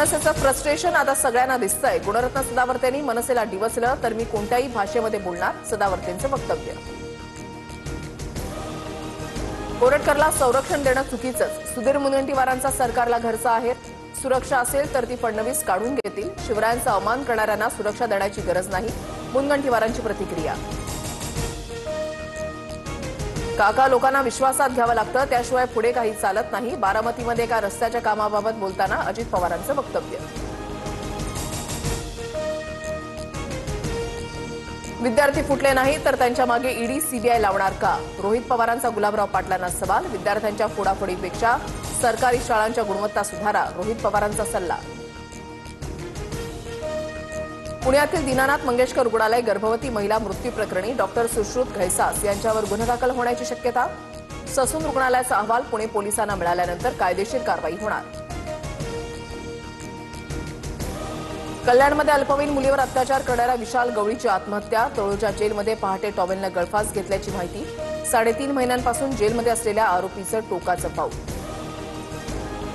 मनसेचं frustration आता सगळ्यांना दिसतंय। गुणरत्न सदावर्तेंनी मनसेला डिवचलं तर मी कोणत्याही भाषेमध्ये बोलणार, सदावर्तेंचं वक्तव्य। कोरटकरला संरक्षण देणं चुकीचंच, सुधीर मुनगंटीवारांचा सरकारला घरचा आहे। सुरक्षा असेल तर ती फडणवीस काढून घेतील, शिवरायांचा अवमान करणाऱ्यांना सुरक्षा देण्याची गरज नाही, मुनगंटीवारांची प्रतिक्रिया। काका लोकांना विश्वासात घ्यावं लागतं, त्याशिवाय पुढे काही चालत नाही। बारामतीमध्ये एका रस्त्याच्या कामाबाबत बोलताना अजित पवारांचं वक्तव्य। विद्यार्थी फुटले नाही तर त्यांच्या मागे ईडी सीबीआय लावणार का? रोहित पवारांचा गुलाबराव पाटलांना सवाल। विद्यार्थ्यांच्या फोडाफोडीपेक्षा सरकारी शाळांच्या गुणवत्ता सुधारा, रोहित पवारांचा सल्ला। पुण्यातील दीनानाथ मंगेशकर रुग्णालय गर्भवती महिला मृत्यू प्रकरणी डॉक्टर सुश्रुत घैसास यांच्यावर गुन्हा दाखल होण्याची शक्यता। ससून रुग्णालयाचा अहवाल पुणे पोलिसांना मिळाल्यानंतर कायदेशीर कारवाई होणार। कल्याणमध्ये अल्पवयीन मुलीवर अत्याचार करणाऱ्या विशाल गवळीची आत्महत्या। तळोजा जेलमध्ये पहाटे टॉवेलनं गळफास घेतल्याची माहिती। 3.5 महिन्यांपासून जेलमध्ये असलेल्या आरोपीचं टोकाचं पाऊल।